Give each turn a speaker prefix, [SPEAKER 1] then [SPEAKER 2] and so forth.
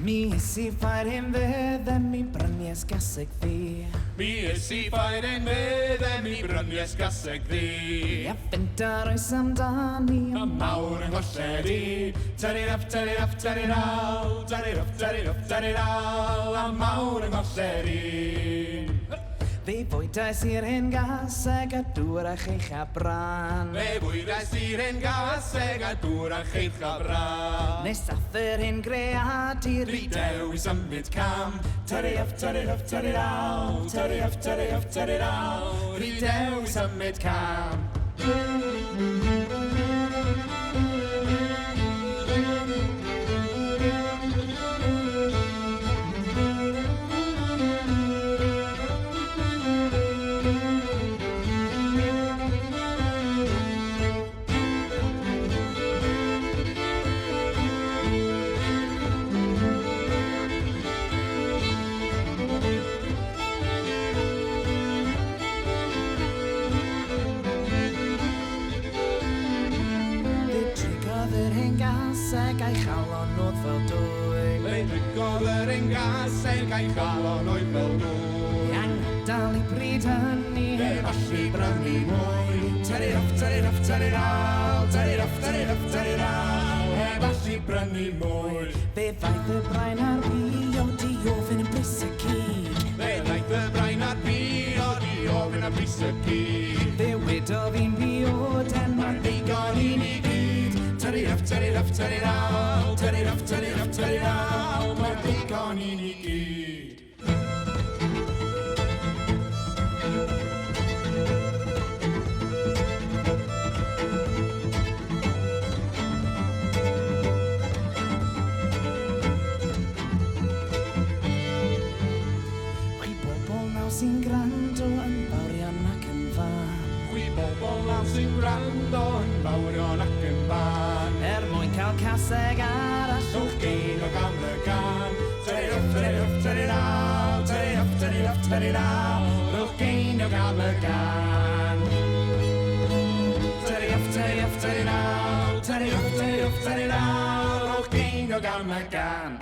[SPEAKER 1] Mi is I ffair fydd yn mi brynies gaseg ddi.
[SPEAKER 2] Mi is I ffair fydd yn mi brynies gaseg ddi.
[SPEAKER 1] A fenter oes amdani
[SPEAKER 2] A mawr yn holled I. Tari-raff, tari-raff, tari-raw. Tari-raff, tari-raff, tari-raw. A mawr yn holled I.
[SPEAKER 1] Fe bwydais i'r hyn gaseg a dŵr a cheich a bran.
[SPEAKER 2] Fe bwydais i'r hyn gaseg a dŵr a cheich a bran.
[SPEAKER 1] Nes ath yr hyn greadur
[SPEAKER 2] Rhi dew I symud cam. Tari-raff, tari-raff, tari-raw. Tari-raff, tari-raff, tari-raw. Rhi dew I symud cam.
[SPEAKER 1] Yr hyn gaseg a'i chalon oedd fel dwy.
[SPEAKER 2] Fe drigodd yr un gaseg a'i chalon oedd fel dwy.
[SPEAKER 1] Iang dal I bryd hynny
[SPEAKER 2] Fe falli brynu mwy. Tari-raff, tari-raff, tari-raw. Tari-raff, tari-raff, tari-raw. Fe falli brynu mwy.
[SPEAKER 1] Fe ddaeth y brain ar fi o di ofyn yn bris y cyd.
[SPEAKER 2] Fe ddaeth y brain ar fi o di ofyn a bris y cyd.
[SPEAKER 1] Fe wedo fi'n bioden
[SPEAKER 2] Mae'n ddigon I ni gyd. Tari-raff, tari-raff, tari-raw. Tari-raff, tari-raff, tari-raw. Mae'n ddigon I ni gyd.
[SPEAKER 1] Chwi bobl naw sy'n grando yn fawrion ac yn fan.
[SPEAKER 2] Chwi bobl nawr sy'n gwrando yn fawrion ac yn fan.
[SPEAKER 1] Mwyn cael caseg arall
[SPEAKER 2] Rhowch gein o gam y gan. Tari-raff, tari-raff, tari-raw. Tari-raff, tari-raff, tari-raw. Rhowch gein o gam y gan. Tari-raff, tari-raff, tari-raw. Tari-raff, tari-raff, tari-raw. Rhowch gein o gam y gan.